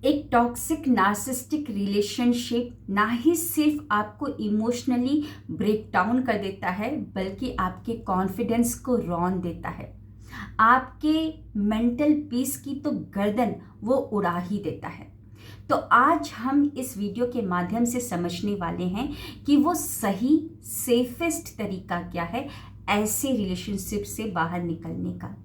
एक toxic narcissistic relationship ना ही सिर्फ आपको इमोशनली ब्रेक डाउन कर देता है बल्कि आपके कॉन्फिडेंस को रौंद देता है। आपके मेंटल पीस की तो गर्दन वो उड़ा ही देता है। तो आज हम इस वीडियो के माध्यम से समझने वाले हैं कि वो सही सेफेस्ट तरीका क्या है ऐसे रिलेशनशिप से बाहर निकलने का।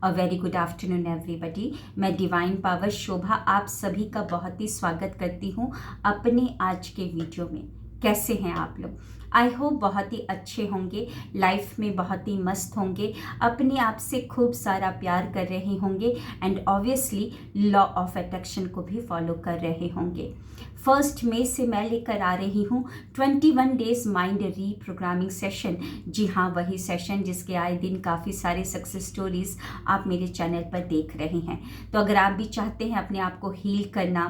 A very good afternoon everybody. मैं डिवाइन पावर शोभा आप सभी का बहुत ही स्वागत करती हूँ अपने आज के वीडियो में। कैसे हैं आप लोग? आई होप बहुत ही अच्छे होंगे, लाइफ में बहुत ही मस्त होंगे, अपने आप से खूब सारा प्यार कर रहे होंगे and obviously law of attraction को भी फॉलो कर रहे होंगे। 1 मई से मैं लेकर आ रही हूँ 21 डेज माइंड रीप्रोग्रामिंग सेशन। जी हाँ, वही सेशन जिसके आए दिन काफ़ी सारे सक्सेस स्टोरीज आप मेरे चैनल पर देख रहे हैं। तो अगर आप भी चाहते हैं अपने आप को हील करना,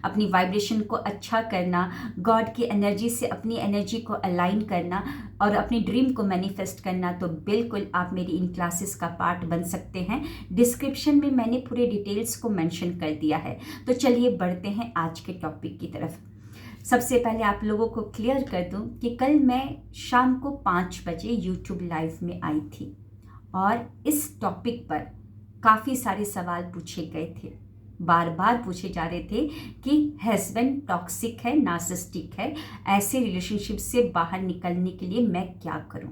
अपनी वाइब्रेशन को अच्छा करना, गॉड की एनर्जी से अपनी एनर्जी को अलाइन करना और अपनी ड्रीम को मैनिफेस्ट करना, तो बिल्कुल आप मेरी इन क्लासेस का पार्ट बन सकते हैं। डिस्क्रिप्शन में मैंने पूरे डिटेल्स को मेंशन कर दिया है। तो चलिए बढ़ते हैं आज के टॉपिक की तरफ। सबसे पहले आप लोगों को क्लियर कर दूं कि कल मैं शाम को 5 बजे यूट्यूब लाइव में आई थी और इस टॉपिक पर काफ़ी सारे सवाल पूछे गए थे। बार बार पूछे जा रहे थे कि हस्बैंड टॉक्सिक है, नार्सिसिस्टिक है, ऐसे रिलेशनशिप से बाहर निकलने के लिए मैं क्या करूं।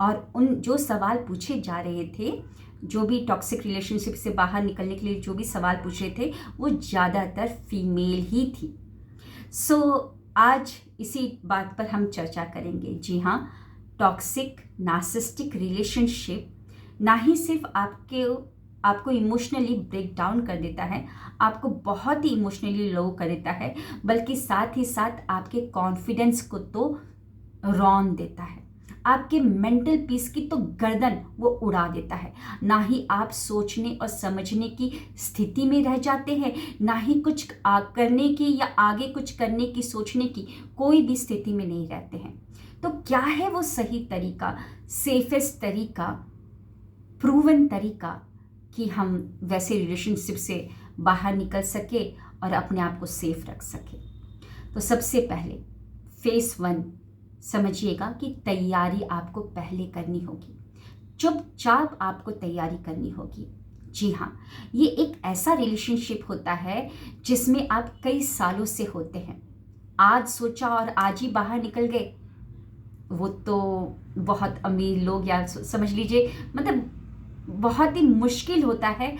और उन जो सवाल पूछे जा रहे थे, जो भी टॉक्सिक रिलेशनशिप से बाहर निकलने के लिए जो भी सवाल पूछ रहे थे, वो ज़्यादातर फीमेल ही थी। सो आज इसी बात पर हम चर्चा करेंगे। जी हाँ, टॉक्सिक नार्सिसिस्टिक रिलेशनशिप ना ही सिर्फ आपको इमोशनली ब्रेक डाउन कर देता है, आपको बहुत ही इमोशनली लो कर देता है, बल्कि साथ ही साथ आपके कॉन्फिडेंस को तो रौंद देता है। आपके मेंटल पीस की तो गर्दन वो उड़ा देता है। ना ही आप सोचने और समझने की स्थिति में रह जाते हैं, ना ही कुछ करने की या आगे कुछ करने की, सोचने की कोई भी स्थिति में नहीं रहते हैं। तो क्या है वो सही तरीका, सेफेस्ट तरीका, प्रूवन तरीका कि हम वैसे रिलेशनशिप से बाहर निकल सके और अपने आप को सेफ रख सके? तो सबसे पहले फेस 1 समझिएगा कि तैयारी आपको पहले करनी होगी। चुपचाप आपको तैयारी करनी होगी। जी हाँ, ये एक ऐसा रिलेशनशिप होता है जिसमें आप कई सालों से होते हैं। आज सोचा और आज ही बाहर निकल गए, वो तो बहुत अमीर लोग, या समझ लीजिए मतलब बहुत ही मुश्किल होता है।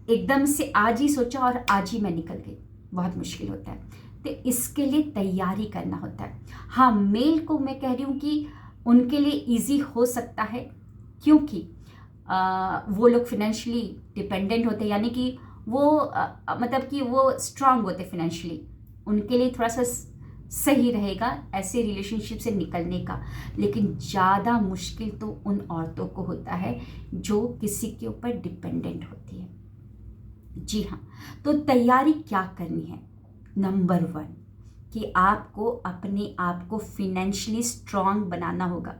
एकदम से आज ही सोचा और आज ही मैं निकल गई, बहुत मुश्किल होता है। तो इसके लिए तैयारी करना होता है। हाँ, मेल को मैं कह रही हूँ कि उनके लिए इजी हो सकता है, क्योंकि वो लोग फिनेंशियली डिपेंडेंट होते हैं, यानी कि वो मतलब कि वो स्ट्रांग होते फिनेंशियली। उनके लिए थोड़ा सा सही रहेगा ऐसे रिलेशनशिप से निकलने का। लेकिन ज़्यादा मुश्किल तो उन औरतों को होता है जो किसी के ऊपर डिपेंडेंट होती है। जी हाँ, तो तैयारी क्या करनी है? नंबर 1 कि आपको अपने आप को फिनेंशियली स्ट्रांग बनाना होगा।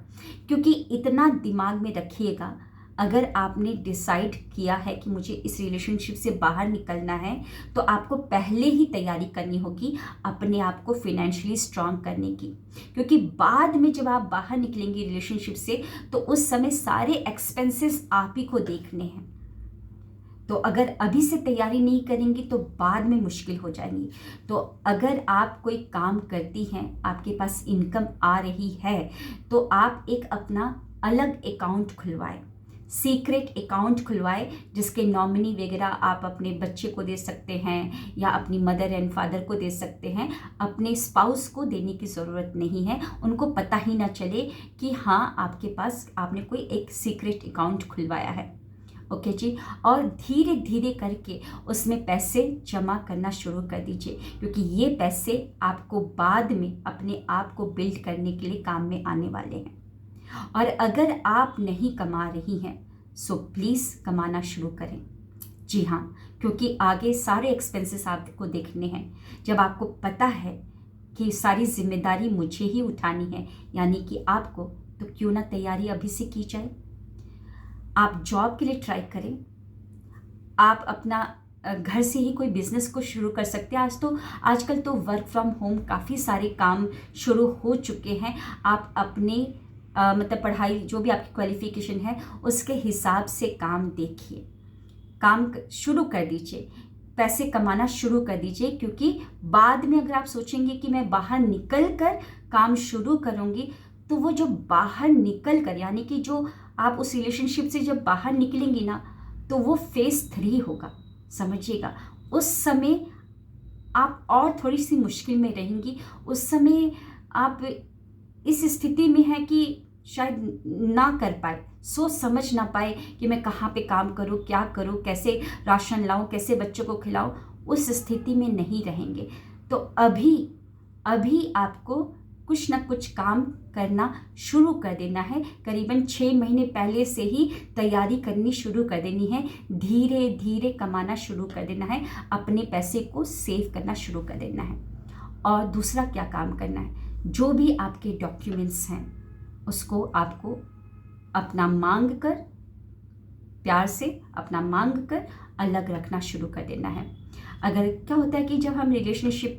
क्योंकि इतना दिमाग में रखिएगा, अगर आपने डिसाइड किया है कि मुझे इस रिलेशनशिप से बाहर निकलना है, तो आपको पहले ही तैयारी करनी होगी अपने आप को फिनेंशियली स्ट्रांग करने की। क्योंकि बाद में जब आप बाहर निकलेंगे रिलेशनशिप से, तो उस समय सारे एक्सपेंसेस आप ही को देखने हैं। तो अगर अभी से तैयारी नहीं करेंगी तो बाद में मुश्किल हो जाएंगी। तो अगर आप कोई काम करती हैं, आपके पास इनकम आ रही है, तो आप एक अपना अलग अकाउंट खुलवाएं, सीक्रेट अकाउंट खुलवाए, जिसके नॉमिनी वगैरह आप अपने बच्चे को दे सकते हैं या अपनी मदर एंड फादर को दे सकते हैं। अपने स्पाउस को देने की ज़रूरत नहीं है, उनको पता ही ना चले कि हाँ आपके पास आपने कोई एक सीक्रेट अकाउंट खुलवाया है। ओके जी। और धीरे धीरे करके उसमें पैसे जमा करना शुरू कर दीजिए, क्योंकि ये पैसे आपको बाद में अपने आप को बिल्ड करने के लिए काम में आने वाले हैं। और अगर आप नहीं कमा रही हैं, सो प्लीज़ कमाना शुरू करें। जी हाँ, क्योंकि आगे सारे एक्सपेंसेस आपको देखने हैं। जब आपको पता है कि सारी जिम्मेदारी मुझे ही उठानी है, यानी कि आपको, तो क्यों ना तैयारी अभी से की जाए। आप जॉब के लिए ट्राई करें, आप अपना घर से ही कोई बिजनेस को शुरू कर सकते हैं। आजकल तो वर्क फ्रॉम होम काफ़ी सारे काम शुरू हो चुके हैं। आप अपने मतलब पढ़ाई जो भी आपकी क्वालिफिकेशन है उसके हिसाब से काम देखिए, काम शुरू कर दीजिए, पैसे कमाना शुरू कर दीजिए। क्योंकि बाद में अगर आप सोचेंगे कि मैं बाहर निकल कर काम शुरू करूँगी, तो वो जो बाहर निकल कर यानी कि जो आप उस रिलेशनशिप से जब बाहर निकलेंगी ना, तो वो फेज़ 3 होगा, समझिएगा। उस समय आप और थोड़ी सी मुश्किल में रहेंगी। उस समय आप इस स्थिति में हैं कि शायद ना कर पाए, सोच समझ ना पाए कि मैं कहाँ पे काम करूँ, क्या करूँ, कैसे राशन लाऊं, कैसे बच्चों को खिलाऊं। उस स्थिति में नहीं रहेंगे। तो अभी आपको कुछ ना कुछ काम करना शुरू कर देना है। करीबन 6 महीने पहले से ही तैयारी करनी शुरू कर देनी है। धीरे धीरे कमाना शुरू कर देना है, अपने पैसे को सेव करना शुरू कर देना है। और दूसरा क्या काम करना है, जो भी आपके डॉक्यूमेंट्स हैं उसको आपको अपना मांग कर, प्यार से अपना मांग कर अलग रखना शुरू कर देना है। अगर क्या होता है कि जब हम रिलेशनशिप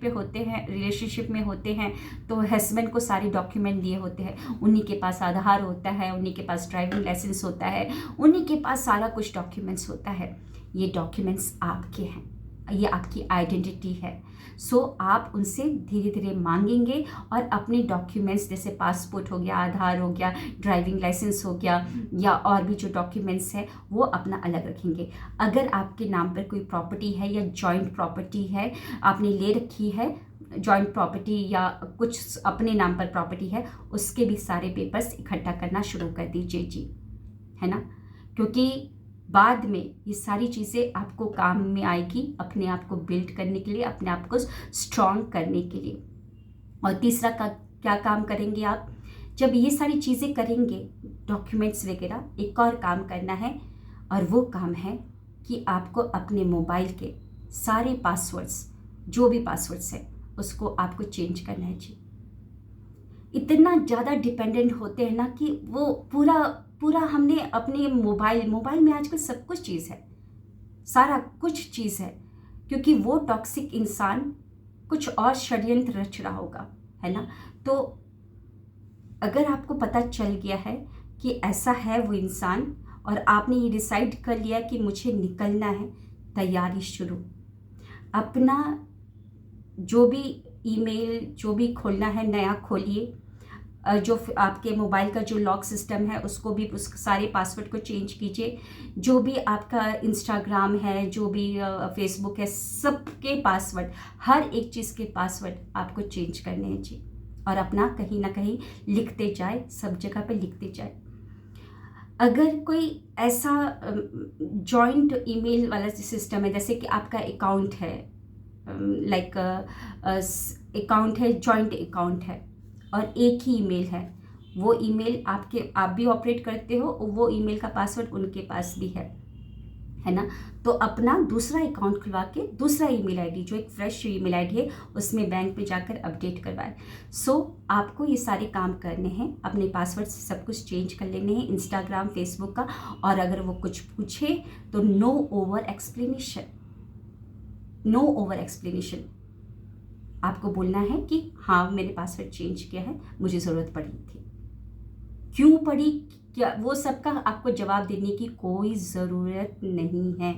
में होते हैं तो हस्बैंड को सारे डॉक्यूमेंट दिए होते हैं, उन्हीं के पास आधार होता है, उन्हीं के पास ड्राइविंग लाइसेंस होता है, उन्हीं के पास सारा कुछ डॉक्यूमेंट्स होता है। ये डॉक्यूमेंट्स आपके हैं, ये आपकी आइडेंटिटी है। सो आप उनसे धीरे धीरे मांगेंगे और अपने डॉक्यूमेंट्स जैसे पासपोर्ट हो गया, आधार हो गया, ड्राइविंग लाइसेंस हो गया, या और भी जो डॉक्यूमेंट्स है वो अपना अलग रखेंगे। अगर आपके नाम पर कोई प्रॉपर्टी है या जॉइंट प्रॉपर्टी है, आपने ले रखी है जॉइंट प्रॉपर्टी या कुछ अपने नाम पर प्रॉपर्टी है, उसके भी सारे पेपर्स इकट्ठा करना शुरू कर दीजिए जी, है ना। क्योंकि बाद में ये सारी चीज़ें आपको काम में आएगी, अपने आप को बिल्ड करने के लिए, अपने आप को स्ट्रॉन्ग करने के लिए। और तीसरा क्या काम करेंगे आप, जब ये सारी चीज़ें करेंगे, डॉक्यूमेंट्स वगैरह, एक और काम करना है, और वो काम है कि आपको अपने मोबाइल के सारे पासवर्ड्स, जो भी पासवर्ड्स है उसको आपको चेंज करना है जी। इतना ज़्यादा डिपेंडेंट होते हैं ना कि वो पूरा हमने अपने मोबाइल में आजकल सब कुछ चीज़ है, सारा कुछ चीज़ है। क्योंकि वो टॉक्सिक इंसान कुछ और षड्यंत्र रच रहा होगा, है ना। तो अगर आपको पता चल गया है कि ऐसा है वो इंसान और आपने ये डिसाइड कर लिया कि मुझे निकलना है, तैयारी शुरू। अपना जो भी ईमेल जो भी खोलना है नया खोलिए, जो आपके मोबाइल का जो लॉक सिस्टम है उसको भी, उस सारे पासवर्ड को चेंज कीजिए। जो भी आपका इंस्टाग्राम है, जो भी फेसबुक है, सबके पासवर्ड, हर एक चीज़ के पासवर्ड आपको चेंज करने हैं जी। और अपना कहीं ना कहीं लिखते जाए, सब जगह पे लिखते जाए। अगर कोई ऐसा जॉइंट ईमेल वाला सिस्टम है, जैसे कि आपका अकाउंट है, लाइक अकाउंट है, जॉइंट अकाउंट है और एक ही ईमेल है, वो ईमेल आप भी ऑपरेट करते हो, वो ईमेल का पासवर्ड उनके पास भी है ना। तो अपना दूसरा अकाउंट खुलवा के दूसरा ईमेल आईडी, जो एक फ्रेश ईमेल आईडी है, उसमें बैंक पे जाकर अपडेट करवाएं। आपको ये सारे काम करने हैं, अपने पासवर्ड से सब कुछ चेंज कर लेने हैं, इंस्टाग्राम, फेसबुक का। और अगर वो कुछ पूछे तो नो ओवर एक्सप्लेनेशन आपको बोलना है कि हाँ मैंने पासवर्ड चेंज किया है, मुझे ज़रूरत पड़ी थी, क्यों पड़ी, क्या, वो सबका आपको जवाब देने की कोई ज़रूरत नहीं है,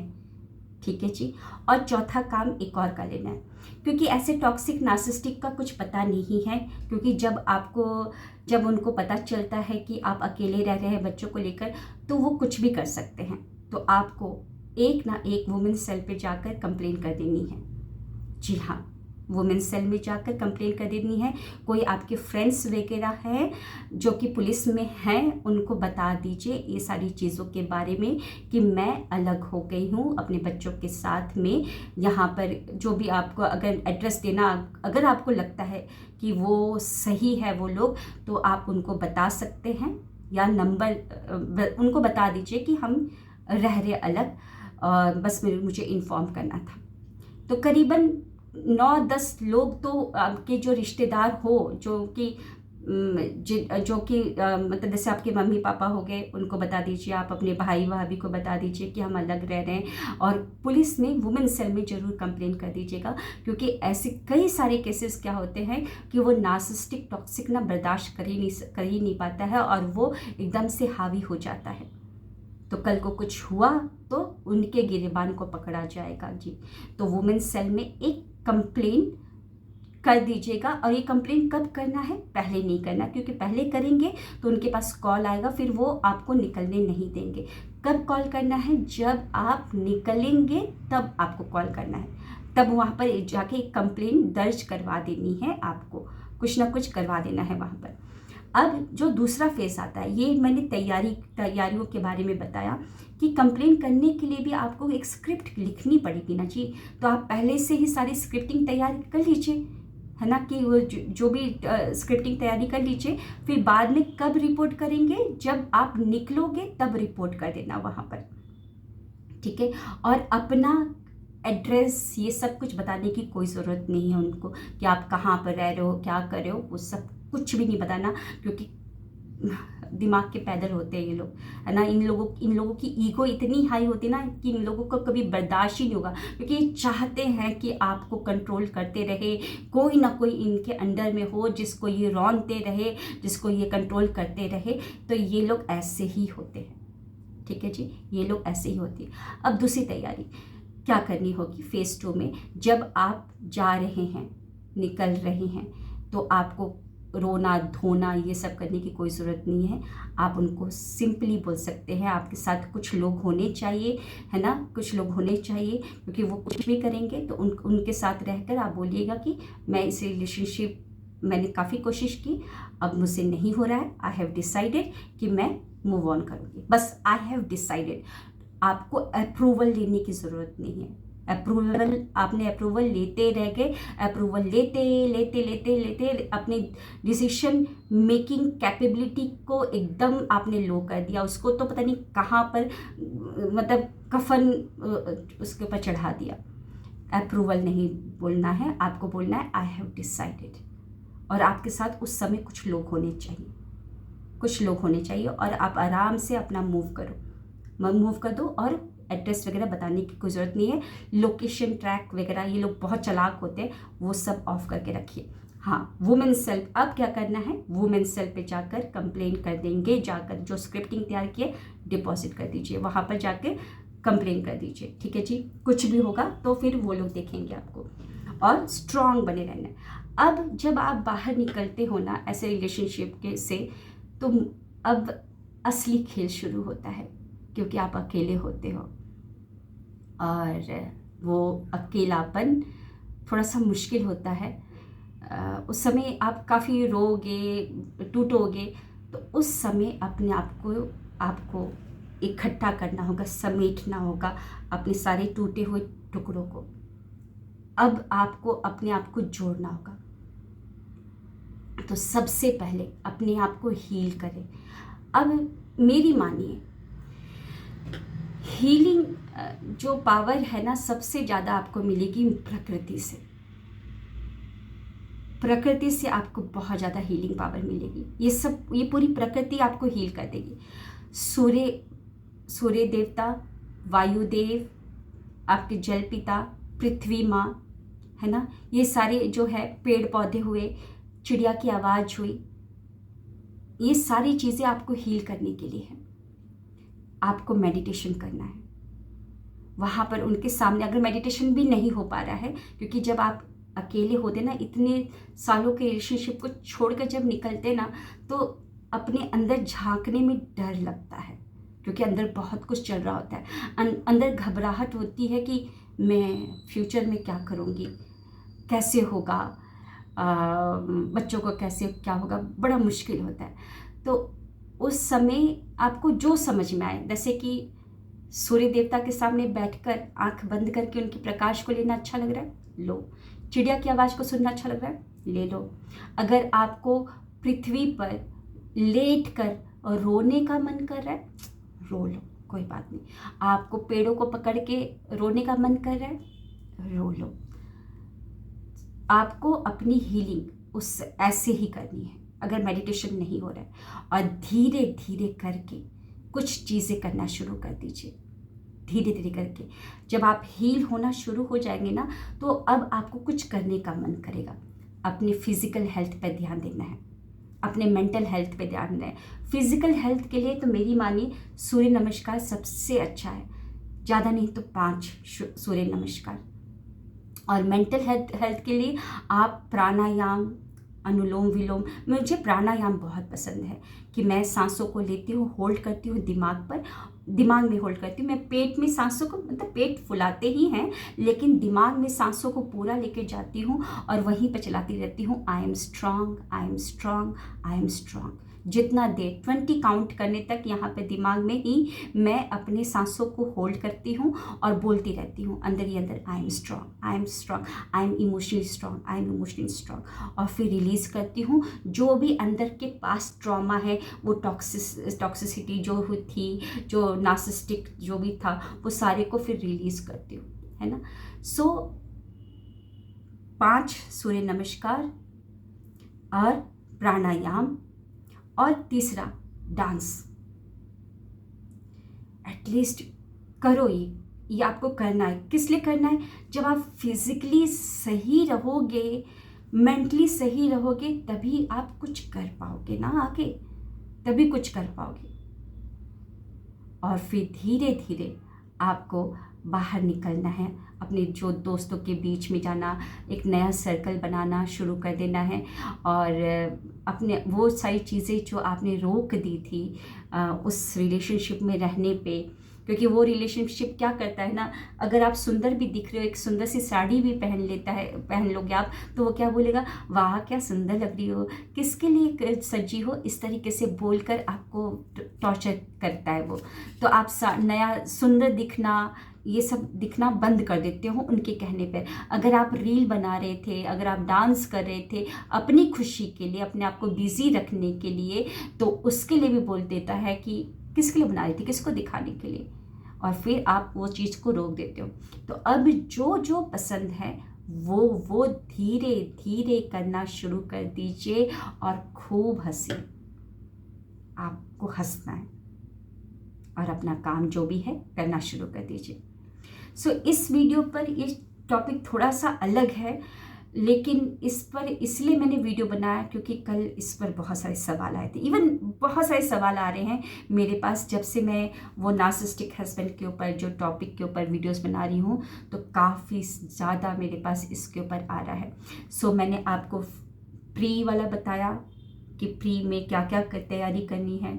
ठीक है जी। और चौथा काम एक और कर लेना है, क्योंकि ऐसे टॉक्सिक नार्सिसिस्टिक का कुछ पता नहीं है। क्योंकि जब उनको पता चलता है कि आप अकेले रह रहे हैं बच्चों को लेकर, तो वो कुछ भी कर सकते हैं। तो आपको एक ना एक वुमेन्स सेल पे जाकर कंप्लेन कर देनी है। जी हाँ, वुमेन्स सेल में जाकर कंप्लेन कर देनी है। कोई आपके फ्रेंड्स वगैरह हैं जो कि पुलिस में हैं, उनको बता दीजिए ये सारी चीज़ों के बारे में कि मैं अलग हो गई हूँ अपने बच्चों के साथ में। यहाँ पर जो भी आपको अगर एड्रेस देना, अगर आपको लगता है कि वो सही है वो लोग, तो आप उनको बता सकते हैं, या नंबर उनको बता दीजिए कि हम रह रहे अलग, बस मुझे इन्फॉर्म करना था। तो करीबन 9-10 लोग तो आपके जो रिश्तेदार हो, जो कि जो कि मतलब जैसे आपके मम्मी पापा हो गए, उनको बता दीजिए। आप अपने भाई भाभी को बता दीजिए कि हम अलग रह रहे हैं। और पुलिस में, वुमेन सेल में ज़रूर कंप्लेन कर दीजिएगा, क्योंकि ऐसे कई सारे केसेस क्या होते हैं कि वो नार्सिसिस्टिक टॉक्सिक ना बर्दाश्त कर ही नहीं पाता है और वो एकदम से हावी हो जाता है। तो कल को कुछ हुआ तो उनके गिरेबान को पकड़ा जाएगा जी। तो वुमेन सेल में एक कंप्लेन कर दीजिएगा। और ये कंप्लेन कब करना है? पहले नहीं करना, क्योंकि पहले करेंगे तो उनके पास कॉल आएगा, फिर वो आपको निकलने नहीं देंगे। कब कॉल करना है? जब आप निकलेंगे तब आपको कॉल करना है, तब वहाँ पर जाके एक कंप्लेन दर्ज करवा देनी है, आपको कुछ ना कुछ करवा देना है वहाँ पर। अब जो दूसरा फेस आता है, ये मैंने तैयारियों के बारे में बताया कि कंप्लेन करने के लिए भी आपको एक स्क्रिप्ट लिखनी पड़ेगी ना जी। तो आप पहले से ही सारी स्क्रिप्टिंग तैयार कर लीजिए, है ना, कि वो जो भी स्क्रिप्टिंग तैयारी कर लीजिए। फिर बाद में कब रिपोर्ट करेंगे? जब आप निकलोगे तब रिपोर्ट कर देना वहाँ पर, ठीक है। और अपना एड्रेस, ये सब कुछ बताने की कोई ज़रूरत नहीं है उनको कि आप कहाँ पर रह रहे हो, क्या कर रहे हो, वो सब कुछ भी नहीं बताना, क्योंकि दिमाग के पैदल होते हैं ये लोग, है ना। इन लोगों की ईगो इतनी हाई होती है ना कि इन लोगों को कभी बर्दाश्त ही नहीं होगा, क्योंकि ये चाहते हैं कि आपको कंट्रोल करते रहे, कोई ना कोई इनके अंडर में हो जिसको ये रौंदते रहे, जिसको ये कंट्रोल करते रहे। तो ये लोग ऐसे ही होते हैं, ठीक है जी, ये लोग ऐसे ही होते हैं। अब दूसरी तैयारी क्या करनी होगी फेज़ 2 में? जब आप जा रहे हैं, निकल रहे हैं, तो आपको रोना धोना ये सब करने की कोई ज़रूरत नहीं है। आप उनको सिंपली बोल सकते हैं, आपके साथ कुछ लोग होने चाहिए, है ना, कुछ लोग होने चाहिए, क्योंकि वो कुछ भी करेंगे तो उनके साथ रहकर आप बोलिएगा कि मैं इस रिलेशनशिप, मैंने काफ़ी कोशिश की, अब मुझसे नहीं हो रहा है, आई हैव डिसाइडेड कि मैं मूव ऑन करूँगी, बस आई हैव डिसाइडेड। आपको अप्रूवल लेने की ज़रूरत नहीं है। आपने अप्रूवल लेते रह गए, अप्रूवल लेते लेते लेते लेते अपने डिसीजन मेकिंग कैपेबिलिटी को एकदम आपने लो कर दिया। उसको तो पता नहीं कहाँ पर मतलब कफन उसके ऊपर चढ़ा दिया। अप्रूवल नहीं बोलना है, आपको बोलना है आई हैव डिसाइडेड। और आपके साथ उस समय कुछ लोग होने चाहिए, कुछ लोग होने चाहिए, और आप आराम से अपना मूव कर दो। और एड्रेस वगैरह बताने की कोई ज़रूरत नहीं है, लोकेशन ट्रैक वगैरह, ये लोग बहुत चालाक होते हैं, वो सब ऑफ करके रखिए। हाँ, वुमेन सेल, अब क्या करना है? वुमेन सेल पे जाकर कंप्लेन कर देंगे, जाकर जो स्क्रिप्टिंग तैयार किए डिपॉजिट कर दीजिए, वहाँ पर जाकर कंप्लेन कर दीजिए, ठीक है जी। कुछ भी होगा तो फिर वो लोग देखेंगे आपको, और स्ट्रांग बने रहना। अब जब आप बाहर निकलते हो ना ऐसे रिलेशनशिप के से, तो अब असली खेल शुरू होता है, क्योंकि आप अकेले होते हो और वो अकेलापन थोड़ा सा मुश्किल होता है। उस समय आप काफ़ी रोगे, टूटोगे, तो उस समय अपने आपको इकट्ठा करना होगा, समेटना होगा अपने सारे टूटे हुए टुकड़ों को। अब आपको अपने आप को जोड़ना होगा। तो सबसे पहले अपने आप को हील करें। अब मेरी मानिए, हीलिंग जो पावर है ना, सबसे ज़्यादा आपको मिलेगी प्रकृति से। प्रकृति से आपको बहुत ज़्यादा हीलिंग पावर मिलेगी। ये पूरी प्रकृति आपको हील कर देगी। सूर्य देवता, वायुदेव, आपके जल पिता, पृथ्वी माँ, है ना, ये सारे जो है पेड़ पौधे हुए, चिड़िया की आवाज़ हुई, ये सारी चीज़ें आपको हील करने के लिए हैं। आपको मेडिटेशन करना है वहाँ पर उनके सामने। अगर मेडिटेशन भी नहीं हो पा रहा है, क्योंकि जब आप अकेले होते ना, इतने सालों के रिलेशनशिप को छोड़कर जब निकलते ना, तो अपने अंदर झांकने में डर लगता है, क्योंकि अंदर बहुत कुछ चल रहा होता है। अंदर घबराहट होती है कि मैं फ्यूचर में क्या करूँगी, कैसे होगा, बच्चों को कैसे क्या होगा, बड़ा मुश्किल होता है। तो उस समय आपको जो समझ में आए, जैसे कि सूर्य देवता के सामने बैठकर आंख बंद करके उनके प्रकाश को लेना अच्छा लग रहा है, लो। चिड़िया की आवाज़ को सुनना अच्छा लग रहा है, ले लो। अगर आपको पृथ्वी पर लेट कर और रोने का मन कर रहा है, रो लो, कोई बात नहीं। आपको पेड़ों को पकड़ के रोने का मन कर रहा है, रो लो। आपको अपनी हीलिंग उस ऐसे ही करनी है, अगर मेडिटेशन नहीं हो रहा है, और धीरे धीरे करके कुछ चीज़ें करना शुरू कर दीजिए। धीरे धीरे करके जब आप हील होना शुरू हो जाएंगे ना, तो अब आपको कुछ करने का मन करेगा। अपने फिजिकल हेल्थ पर ध्यान देना है, अपने मेंटल हेल्थ पे ध्यान देना है। फिजिकल हेल्थ के लिए तो मेरी मानिए सूर्य नमस्कार सबसे अच्छा है, ज़्यादा नहीं तो 5 सूर्य नमस्कार। और मेंटल हेल्थ के लिए आप प्राणायाम, अनुलोम विलोम, मुझे प्राणायाम बहुत पसंद है कि मैं सांसों को लेती हूँ, होल्ड करती हूँ दिमाग में होल्ड करती हूँ। मैं पेट में सांसों को, मतलब पेट फुलाते ही हैं, लेकिन दिमाग में सांसों को पूरा लेके जाती हूँ और वहीं पे चलाती रहती हूँ। I am strong, I am strong, I am strong. जितना देर 20 काउंट करने तक यहाँ पे दिमाग में ही मैं अपने सांसों को होल्ड करती हूँ और बोलती रहती हूँ अंदर ही अंदर, I am strong, I am strong, I am emotionally strong, I am emotionally strong. और फिर रिलीज़ करती हूँ जो भी अंदर के पास ट्रॉमा है, वो टॉक्सिसिटी जो थी, जो नार्सिसिस्टिक जो भी था, वो सारे को फिर रिलीज़ करती हूँ, है ना। सो 5 सूर्य नमस्कार और प्राणायाम, और तीसरा डांस। एटलीस्ट करो, ये आपको करना है। किस लिए करना है? जब आप फिजिकली सही रहोगे, मेंटली सही रहोगे, तभी आप कुछ कर पाओगे ना आगे, तभी कुछ कर पाओगे। और फिर धीरे धीरे आपको बाहर निकलना है, अपने जो दोस्तों के बीच में जाना, एक नया सर्कल बनाना शुरू कर देना है। और अपने वो सारी चीज़ें जो आपने रोक दी थी उस रिलेशनशिप में रहने पे, क्योंकि वो रिलेशनशिप क्या करता है ना, अगर आप सुंदर भी दिख रहे हो, एक सुंदर सी साड़ी भी पहन लोगे आप, तो वो क्या बोलेगा, वाह क्या सुंदर लग रही हो, किसके लिए सजी हो, इस तरीके से बोलकर आपको टॉर्चर करता है वो। तो आप नया सुंदर दिखना, ये सब दिखना बंद कर देते हो उनके कहने पर। अगर आप रील बना रहे थे, अगर आप डांस कर रहे थे अपनी खुशी के लिए, अपने आप को बिजी रखने के लिए, तो उसके लिए भी बोल देता है कि किसके लिए बना रही थी, किसको दिखाने के लिए, और फिर आप वो चीज़ को रोक देते हो। तो अब जो जो पसंद है वो धीरे धीरे करना शुरू कर दीजिए, और खूब हंसिए। आपको हंसना है और अपना काम जो भी है करना शुरू कर दीजिए। सो इस वीडियो पर ये टॉपिक थोड़ा सा अलग है, लेकिन इस पर इसलिए मैंने वीडियो बनाया क्योंकि कल इस पर बहुत सारे सवाल आए थे। इवन बहुत सारे सवाल आ रहे हैं मेरे पास, जब से मैं वो नार्सिसिस्टिक हस्बैंड के ऊपर जो टॉपिक के ऊपर वीडियोस बना रही हूँ, तो काफ़ी ज़्यादा मेरे पास इसके ऊपर आ रहा है। सो मैंने आपको प्री वाला बताया कि प्री में क्या क्या तैयारी करनी है,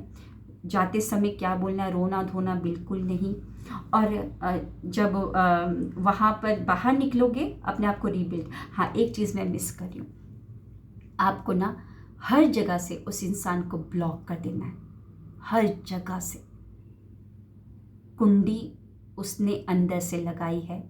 जाते समय क्या बोलना है, रोना धोना बिल्कुल नहीं। और जब वहाँ पर बाहर निकलोगे अपने आप को रीबिल्ड। हाँ, एक चीज़ मैं मिस कर रही हूँ, आपको ना हर जगह से उस इंसान को ब्लॉक कर देना है, हर जगह से। कुंडी उसने अंदर से लगाई है,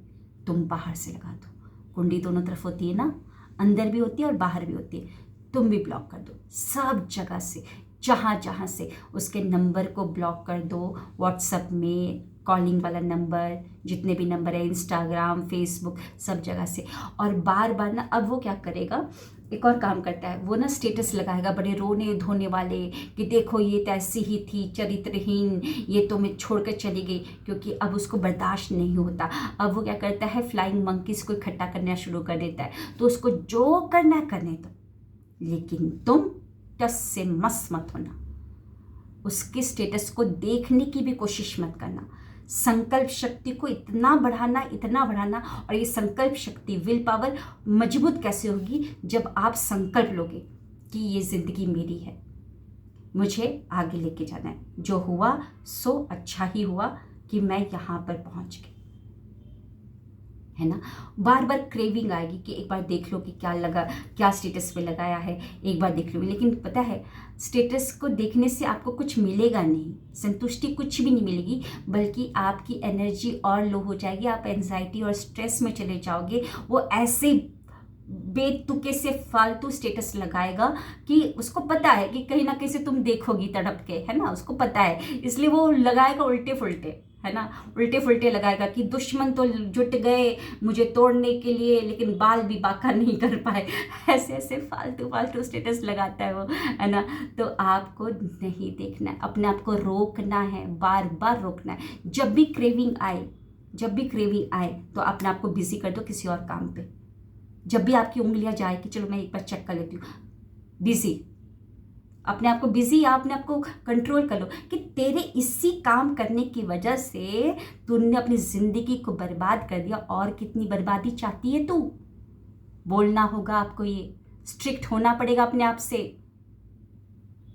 तुम बाहर से लगा दो। कुंडी दोनों तरफ होती है ना, अंदर भी होती है और बाहर भी होती है। तुम भी ब्लॉक कर दो सब जगह से, जहाँ जहाँ से। उसके नंबर को ब्लॉक कर दो, व्हाट्सएप में कॉलिंग वाला नंबर, जितने भी नंबर है, इंस्टाग्राम, फेसबुक, सब जगह से। और बार बार ना, अब वो क्या करेगा, एक और काम करता है, वो ना स्टेटस लगाएगा बड़े रोने धोने वाले कि देखो ये तो ऐसी ही थी, चरित्रहीन, ये तो मैं छोड़कर चली गई, क्योंकि अब उसको बर्दाश्त नहीं होता। अब वो क्या करता है, फ्लाइंग मंकीज को इकट्ठा करना शुरू कर देता है। तो उसको जो करना करने दो, लेकिन तुम टस से मस मत होना, उसके स्टेटस को देखने की भी कोशिश मत करना। संकल्प शक्ति को इतना बढ़ाना, इतना बढ़ाना। और ये संकल्प शक्ति, विल पावर मजबूत कैसे होगी, जब आप संकल्प लोगे कि ये ज़िंदगी मेरी है, मुझे आगे लेके जाना है, जो हुआ सो अच्छा ही हुआ कि मैं यहाँ पर पहुँच गई, है ना। बार बार क्रेविंग आएगी कि एक बार देख लो कि क्या लगा, क्या स्टेटस पे लगाया है, एक बार देख लो। लेकिन पता है, स्टेटस को देखने से आपको कुछ मिलेगा नहीं, संतुष्टि कुछ भी नहीं मिलेगी, बल्कि आपकी एनर्जी और लो हो जाएगी, आप एंजाइटी और स्ट्रेस में चले जाओगे। वो ऐसे बेतुके से फालतू स्टेटस लगाएगा कि उसको पता है कि कहीं ना कहीं से तुम देखोगी तड़प के, है ना, उसको पता है, इसलिए वो लगाएगा उल्टे फुल्टे। है ना, उल्टे फुल्टे लगाएगा कि दुश्मन तो जुट गए मुझे तोड़ने के लिए लेकिन बाल भी बाका नहीं कर पाए। ऐसे ऐसे फालतू फालतू स्टेटस लगाता है वो, है ना। तो आपको नहीं देखना है, अपने आप को रोकना है, बार बार रोकना है। जब भी क्रेविंग आए तो अपने आप को बिजी कर दो किसी और काम पे। जब भी आपकी उंगलियां जाए कि चलो मैं एक बार चेक कर लेती हूँ, बिजी, अपने आप को बिजी, अपने आप को कंट्रोल कर लो कि तेरे इसी काम करने की वजह से तूने अपनी जिंदगी को बर्बाद कर दिया। और कितनी बर्बादी चाहती है तू? बोलना होगा आपको, ये स्ट्रिक्ट होना पड़ेगा अपने आप से।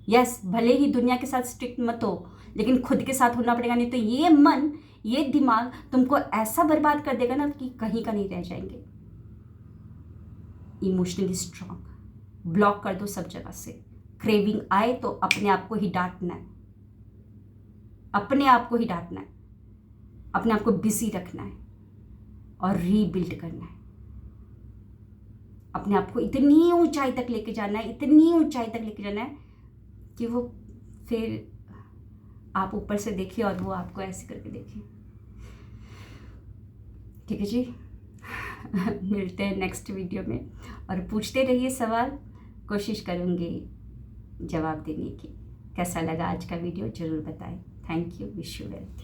यस, भले ही दुनिया के साथ स्ट्रिक्ट मत हो, लेकिन खुद के साथ होना पड़ेगा, नहीं तो ये मन, ये दिमाग तुमको ऐसा बर्बाद कर देगा ना कि कहीं का नहीं रह जाएंगे। इमोशनली स्ट्रांग, ब्लॉक कर दो सब जगह से। क्रेविंग आए तो अपने आप को ही डांटना है, अपने आप को ही डांटना है, अपने आप को बिजी रखना है और रीबिल्ड करना है। अपने आप को इतनी ऊंचाई तक लेके जाना है, इतनी ऊंचाई तक लेके जाना है कि वो फिर आप ऊपर से देखिए और वो आपको ऐसे करके देखिए। ठीक है जी। मिलते हैं नेक्स्ट वीडियो में, और पूछते रहिए सवाल, कोशिश करूँगी जवाब देने की। कैसा लगा आज का वीडियो ज़रूर बताएं। Thank you, wish you wealth.